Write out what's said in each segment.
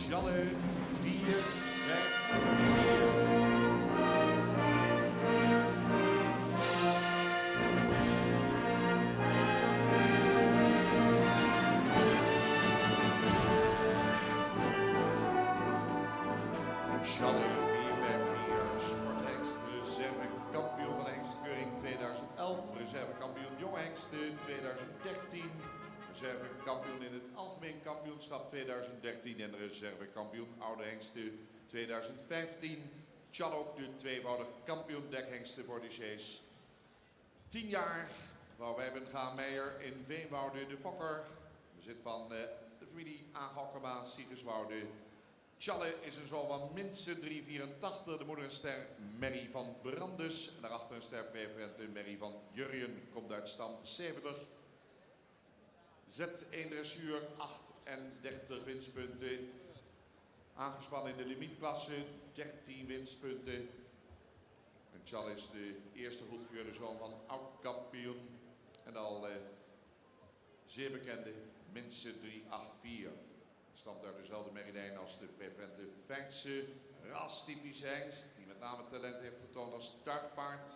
Challe 4, 5, 4. Challe 4, sporthengst, reservekampioen van hengstkeuring 2011, reservekampioen jonge hengsten 2013. Reservekampioen in het algemeen kampioenschap 2013 en reservekampioen oude hengsten 2015. Challe ook de tweevoudig kampioen dekhengsten voor de Sjees. 10 jaar van Wijbenga Meijer in Veenwouden de Fokker. Bezit van de familie Aangokkema, Siegerswoude. Challe is een zoon van minstens 384. De moeder een ster Merrie van Brandes. En daarachter een ster preferente Merrie van Jurjen. Komt uit stam 70. Z1 dressuur 38 winstpunten. Aangespannen in de limietklasse 13 winstpunten. En Challe is de eerste goedgekeurde zoon van oud-kampioen. En al zeer bekende minstens 384. Stamt uit dezelfde merilijn als de preferente Fijnse rastypische hengst. Die met name talent heeft getoond als tuigpaard.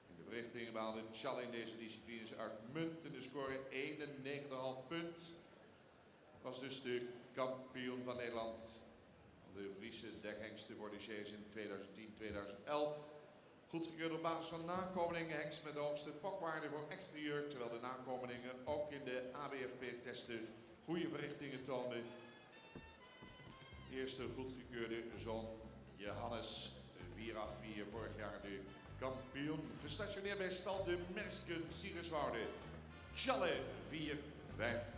In de verrichtingen behaalde Challe in deze disciplines uitmuntende score 91,5 punt. Was dus de kampioen van Nederland. De Friese dekhengsten voor de Sjees in 2010-2011. Goedgekeurd op basis van nakomelingen, hengst met de hoogste fokwaarde voor exterieur. Terwijl de nakomelingen ook in de ABFP-testen goede verrichtingen toonden. Eerste goedgekeurde zoon Johannes 484, vorig jaar de kampioen. Gestationeerd bij stal de Mersken Siegerswoude. Challe 454.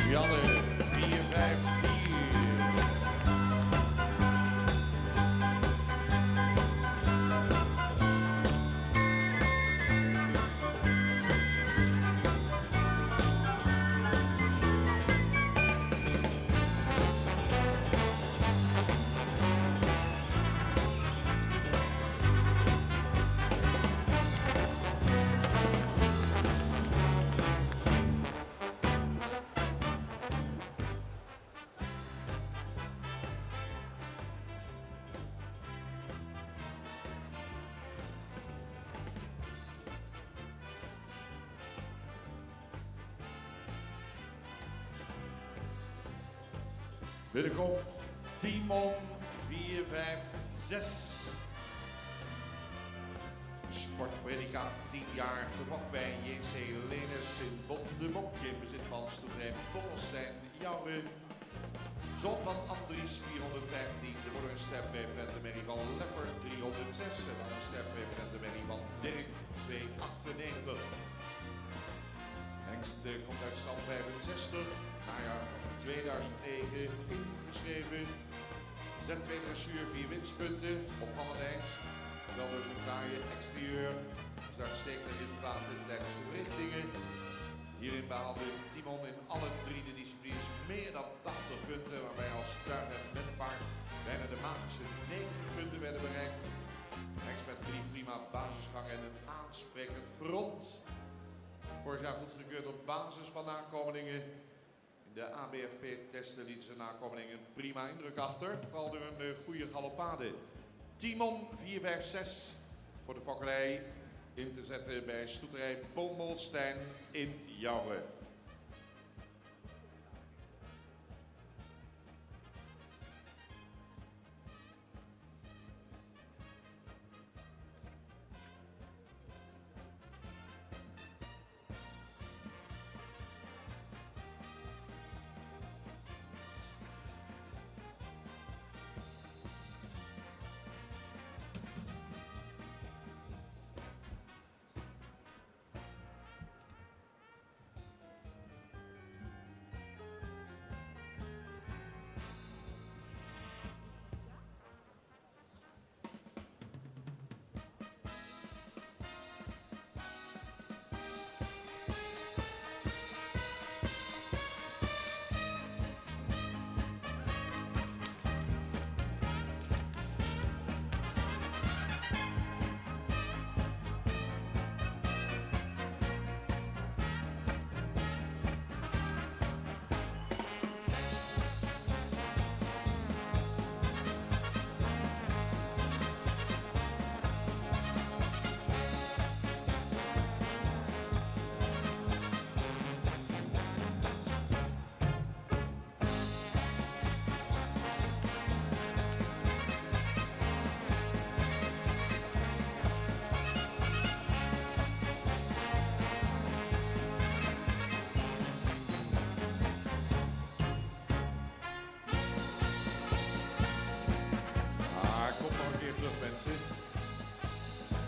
Challe 454. Binnenkom Timon 456. Sportpredicaat 10 jaar gevat bij JC Lenes in Bontebokje. In bezit van stoeprem Bollestein Jouwe. Zoon van Andries 415. De moeder een sterpreferente Merrie van Lepper 306. En dan een sterpreferente Merrie van Dirk 298. Hengst komt uit stam 65. Najaar 2009 ingeschreven. Z2 dressuur 4 winstpunten. Opvallende hengst. Wel dus een fraaie exterieur. Dus uitstekende resultaten tijdens de verrichtingen. Hierin behaalde Timon in alle 3 de disciplines meer dan 80 punten. Waarbij als tuig en met paard bijna de magische 90 punten werden bereikt. Hengst met 3 prima basisgangen en een aansprekend front. Vorig jaar goedgekeurd op basis van nakomelingen. In de ABFP-testen lieten ze nakomelingen een prima indruk achter. Vooral door een goede galoppade. Timon 456 voor de fokkerij in te zetten bij stoeterij Bommelstein in Jouwen.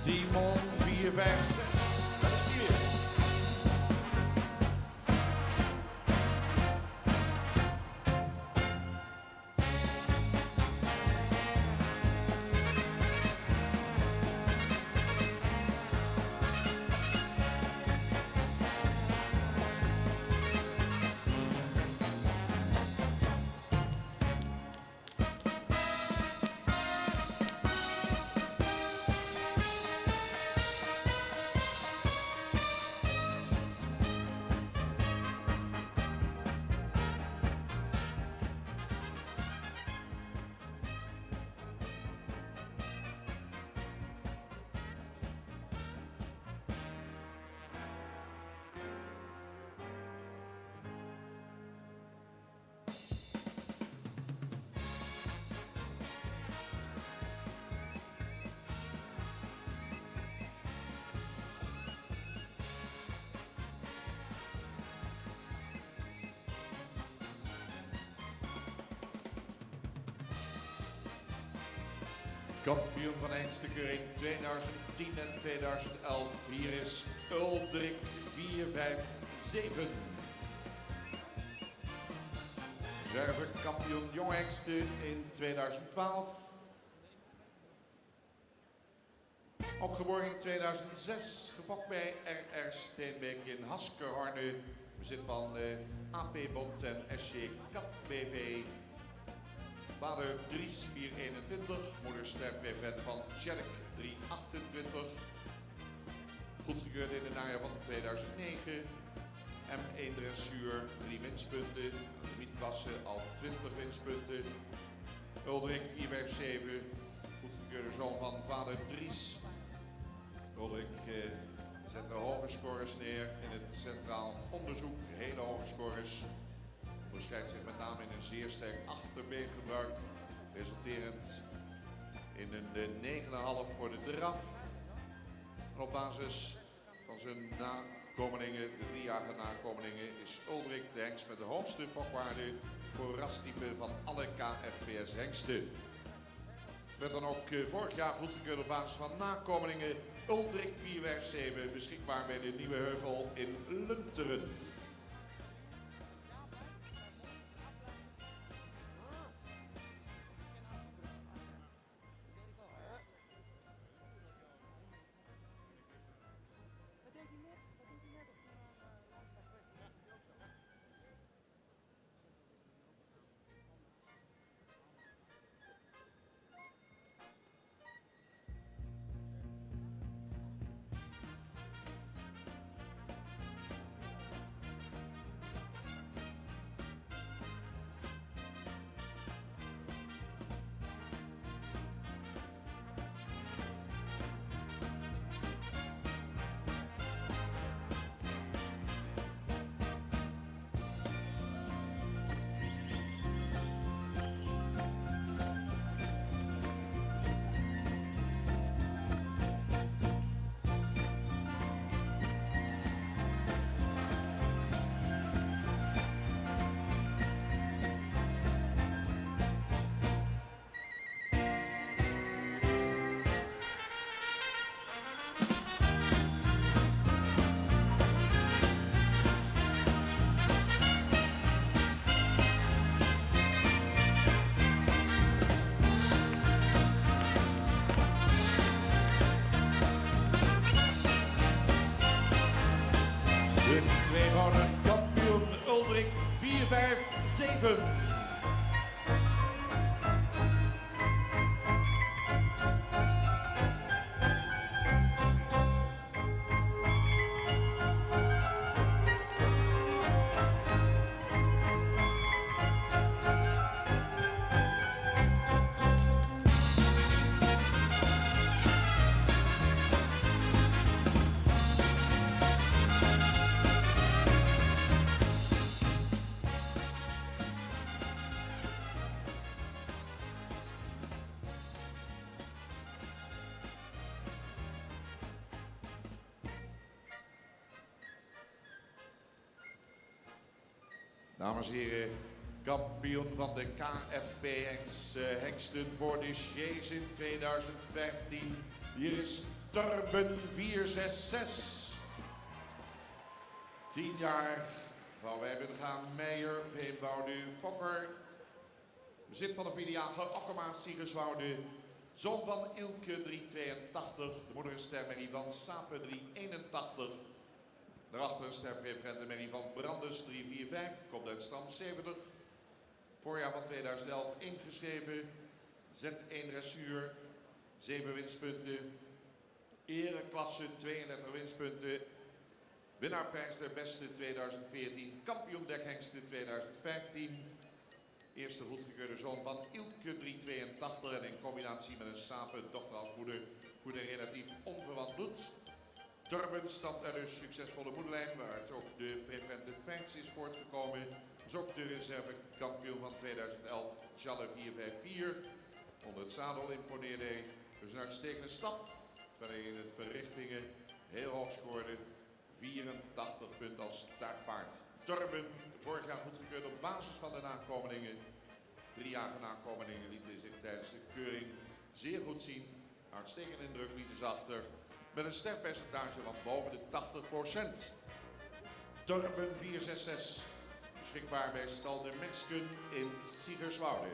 Timon 4, 5, 6. Dat is die weer. Kampioen van Eindstekeering 2010 en 2011. Hier is Uldrik 457. Reservekampioen Jong Hengsten in 2012. Ook geboren in 2006. Gefokt bij R.R. Steenbeek in Haskerhorne. Bezit van AP Bond en SC Kat BV. Vader Dries 421, moeder sterfreferent van Tjerk 328. Goedgekeurd in het najaar van 2009. M1 dressuur, 3 winstpunten. Limietklasse al 20 winstpunten. Uldrik 457, goedgekeurde zoon van vader Dries. Uldrik zette hoge scores neer in het centraal onderzoek, hele hoge scores. Onderscheidt zich met name in een zeer sterk achterbeengebruik, resulterend in een 9,5 voor de draf. En op basis van zijn nakomelingen, de 3-jarige nakomelingen, is Uldrik de hengst met de hoogste fokwaarde voor rastype van alle KFPS hengsten. Werd dan ook vorig jaar goedgekeurd op basis van nakomelingen Uldrik 457 beschikbaar bij de Nieuwe Heuvel in Lunteren. 457. Dames en heren, kampioen van de KFP hengsten voor de Sjees in 2015. Hier is Torben 466. 10 jaar van Wijbengaan, Meijer, Veenwoude, Fokker. Bezit van de Vierjager, Okkema, Siegerswoude. Zoon van Ilke 382. De moeder een stermerrie van Sape 381. Daarachter een sterpreferentenmerrie van Brandes 345, komt uit stam 70. Voorjaar van 2011 ingeschreven. Z1 dressuur, 7 winstpunten. Ereklasse 32 winstpunten. Winnaarprijs der beste 2014. Kampioen dekhengsten 2015. Eerste goedgekeurde zoon van Ilke 382 en in combinatie met een Sape dochterhalfmoeder voor de relatief onverwant bloed. Torben stamt uit een succesvolle moederlijn waaruit ook de preferente Feints is voortgekomen. Is ook de reservekampioen van 2011, Challe 454. Onder het zadel imponeerde hij dus een uitstekende stap. Terwijl hij in het verrichtingen heel hoog scoorde. 84 punten als startpaard. Torben, vorig jaar goedgekeurd op basis van de nakomelingen. 3 jarige nakomelingen lieten zich tijdens de keuring zeer goed zien. Uitstekende indruk lieten ze achter. Met een sterpercentage van boven de 80%. Torben 466. Beschikbaar bij stal de Meksken in Siegerswoude.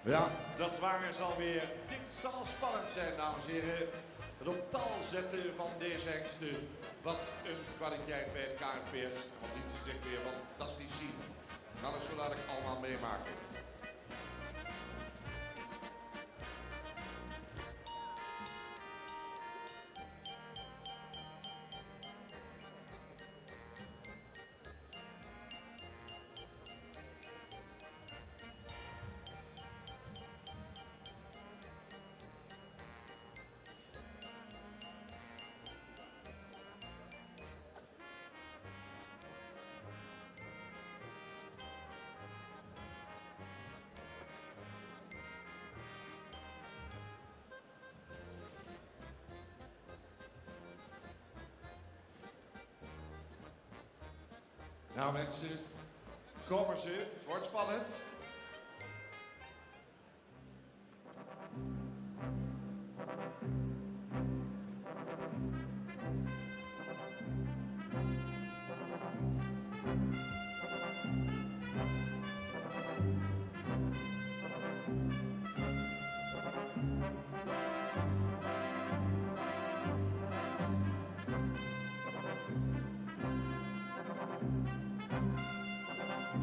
Ja, dat waren ze alweer. Dit zal spannend zijn, dames en heren. Het op tal zetten van deze hengsten. Wat een kwaliteit bij het KFPS. Want dit is echt weer fantastisch zien. Nou, dat zullen we allemaal meemaken. Nou mensen, komen ze. Het wordt spannend.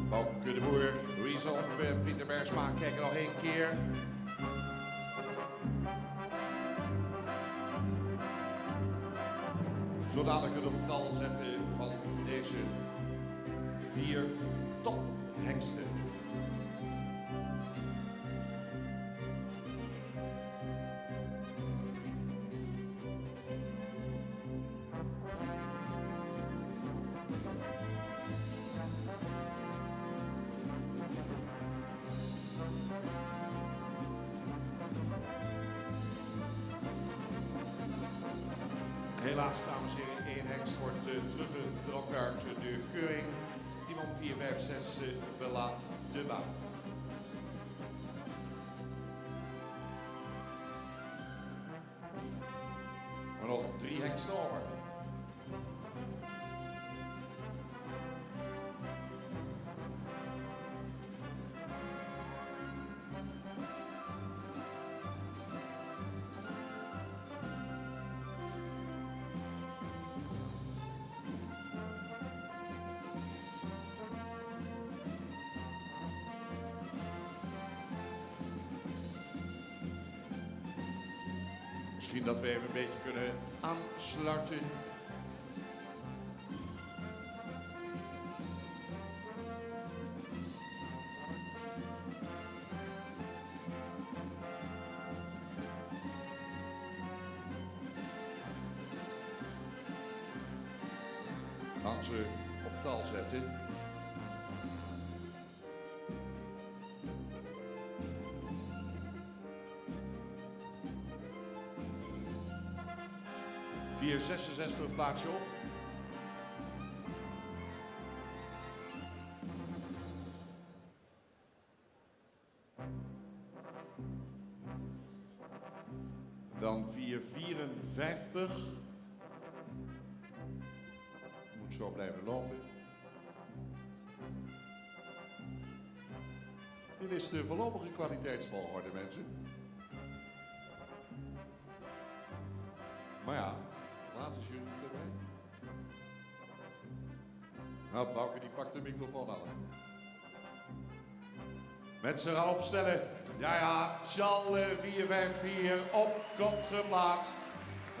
Bouke de Boer, Louise Onbe, Pieter Bergsma kijken nog één keer. Zo dadelijk het op tal zetten van deze 4 tophengsten. Helaas, dames en heren, 1 hengst wordt teruggetrokken uit de keuring. Timon 456 verlaat de baan. Maar nog 3 hengsten over. Misschien dat we even een beetje kunnen aansluiten. Gaan ze op tal zetten. Vier 66 plaatsje op. Dan 454. Moet zo blijven lopen. Dit is de voorlopige kwaliteitsvolgorde, mensen. Maar ja, later is jullie niet erbij. Nou, Bouke die pakt de microfoon al. Mensen gaan opstellen. Ja, Tjal 454 op kop geplaatst.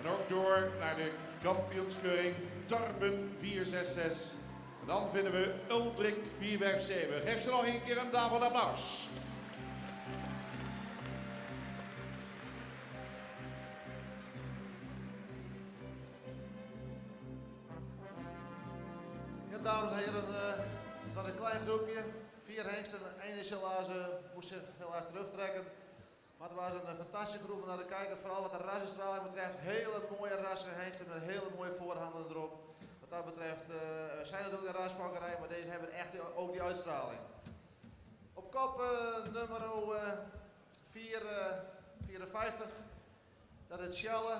En ook door naar de kampioenskeuring Torben 466. En dan vinden we Uldrik 457. Geef ze nog een keer een daarvan applaus. Dames en heren, het was een klein groepje, 4 hengsten. Eén is helaas, moest zich helaas terugtrekken. Maar het was een fantastische groep om naar te kijken. Vooral wat de rassenstraling betreft. Hele mooie rassen hengsten met hele mooie voorhanden erop. Wat dat betreft zijn het ook een rasvangerij, maar deze hebben echt ook die uitstraling. Op kop nummer 54. Dat is Sjalle.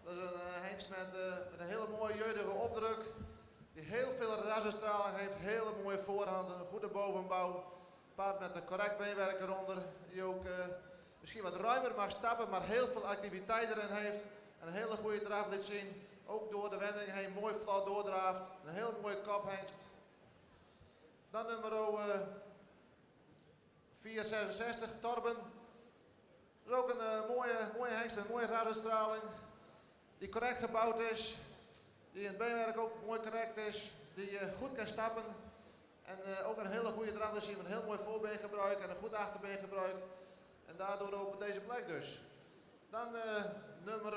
Dat is een hengst met een hele mooie jeugdige opdruk. Die heel veel rassenstraling heeft, hele mooie voorhanden, een goede bovenbouw. Paard met een correct beenwerk eronder, die ook misschien wat ruimer mag stappen, maar heel veel activiteit erin heeft. En een hele goede draf liet zien, ook door de wending heen mooi vlot doordraaft. Een heel mooie kophengst. Dan nummer 466, Torben. Dat is ook een mooie hengst met mooie rassenstraling, die correct gebouwd is. Die in het beenwerk ook mooi correct is, die goed kan stappen en ook een hele goede draf is, met een heel mooi voorbeengebruik en een goed achterbeengebruik en daardoor ook op deze plek dus. Dan nummer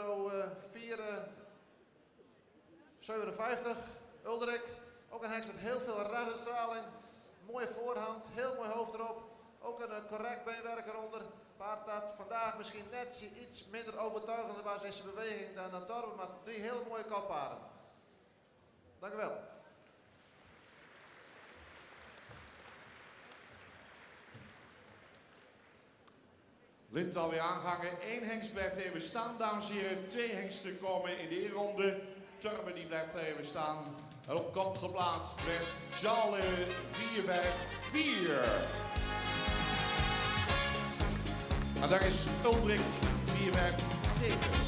457, Uldrik, ook een hengst met heel veel rassenstraling, mooie voorhand, heel mooi hoofd erop, ook een correct beenwerk eronder. Paard dat vandaag misschien net iets minder overtuigend was in zijn beweging dan Torben, maar 3 hele mooie koppaarden. Dank u wel. Lint alweer aangehangen. 1 hengst blijft even staan, dames en heren. 2 hengsten komen in de eerronde. Turben die blijft even staan. En op kop geplaatst werd Charles 4-5-4. En daar is Uldrik 4-5-7.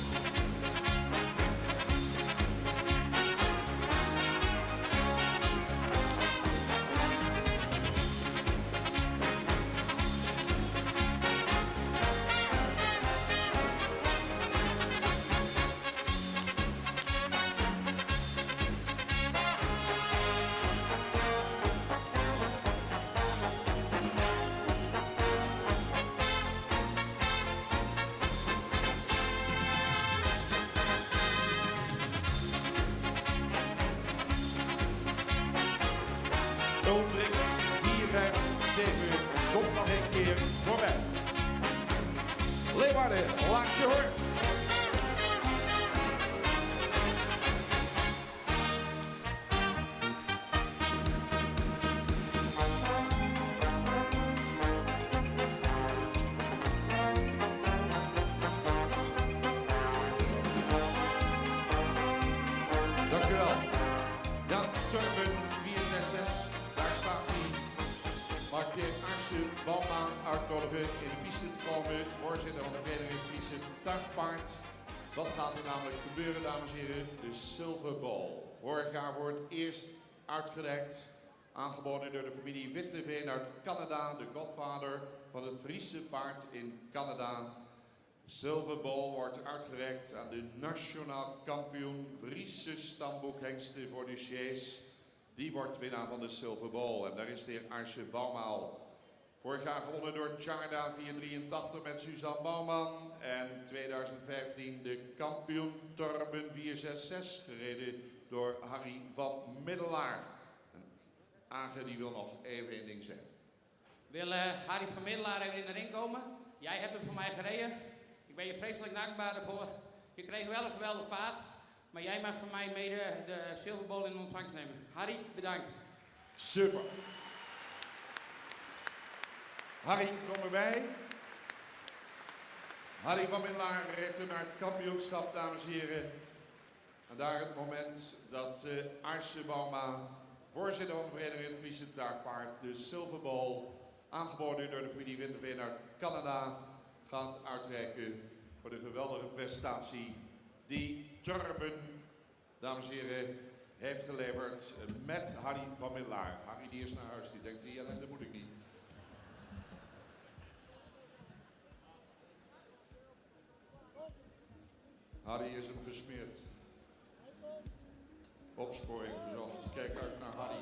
Uldrik 4-5-7 komt nog een keer voorbij. Leeuwarden, laat je horen. Dank u wel. Jan Turben 466. Daar staat hij. Mag ik Arsje Balmaan uitnodigen in de piste te komen. Voorzitter van de Vereniging Friese Tuigpaard. Wat gaat er namelijk gebeuren, dames en heren? De Silver Ball. Vorig jaar voor het eerst uitgereikt. Aangeboden door de familie Witteveen uit Canada. De godvader van het Friese paard in Canada. De Silver Ball wordt uitgereikt aan de nationaal kampioen Friese stamboekhengsten voor de Chase. Die wordt winnaar van de Silver Ball. En daar is de heer Arsje Bouwmaal. Vorig jaar gewonnen door Charda 483 met Suzanne Bouwman. En 2015 de kampioen Turben 466 gereden door Harry van Middelaar. En Age die wil nog even één ding zeggen. Wil Harry van Middelaar even in de ring komen? Jij hebt hem voor mij gereden. Ik ben je vreselijk dankbaar daarvoor. Je kreeg wel een geweldig paard. Maar jij mag van mij mede de Silver Ball in ontvangst nemen. Harry, bedankt. Super. Harry, kom erbij. Harry van Middelaar reed naar het kampioenschap, dames en heren. En daar het moment dat Arsje Bauma, voorzitter van de Vereniging het Friese Tuigpaard, de Silver Ball, aangeboden door de familie Witteveen uit Canada, gaat uitreiken voor de geweldige prestatie die Turben, dames en heren, heeft geleverd met Harry van Middelaar. Harry die is naar huis, die denkt, ja, dat moet ik niet. Harry is hem gesmeerd. Opsporing verzocht. Kijk uit naar Harry.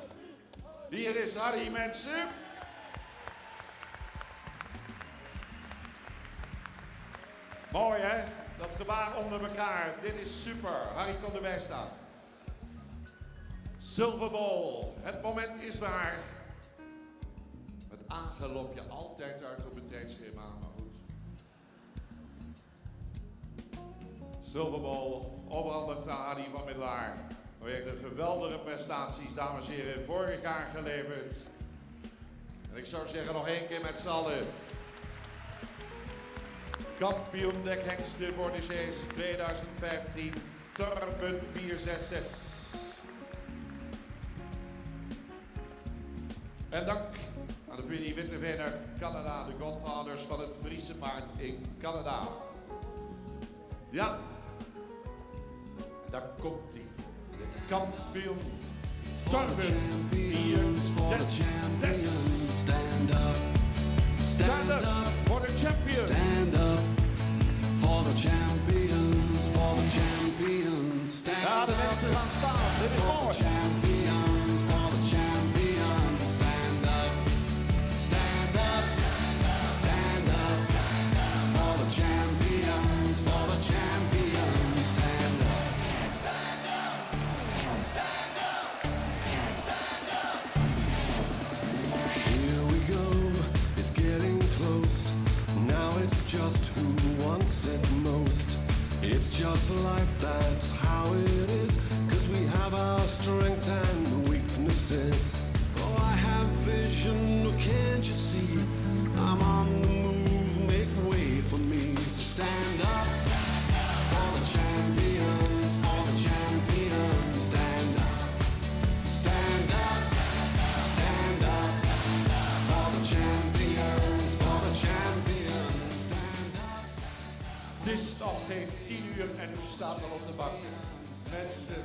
Hier is Harry, mensen. Mooi hè? Dat gebaar onder elkaar. Dit is super. Harry kon erbij staan. Silver Ball. Het moment is daar. Met Age loop je altijd uit op het tijdschema. Maar goed. Silver Ball overhandigd aan Harry van Middelaar. Weer de geweldige prestaties, dames en heren, vorig jaar geleverd. En ik zou zeggen nog één keer met z'n allen. Kampioen dekhengsten voor de Chase 2015, Turben 466. En dank aan de familie Witteveen uit Canada, de godfathers van het Friese paard in Canada. Ja, en daar komt hij. De kampioen Turben 466. Stand up for the champion. Stand up for the champions, for the champions. Stand Ja, de mensen gaan staan. Dit is for the mooi. champions, for the champions. Stand up, stand up, stand up for the champions, for the champions. Stand up. Here we go, it's getting close. Now it's just who wants it most. It's just life, that's how it is. 'Cause we have our strengths and weaknesses. Oh, I have vision, can't you see? I'm on the move, make way for is nog geen 10 uur en u staat al op de bank. Mensen.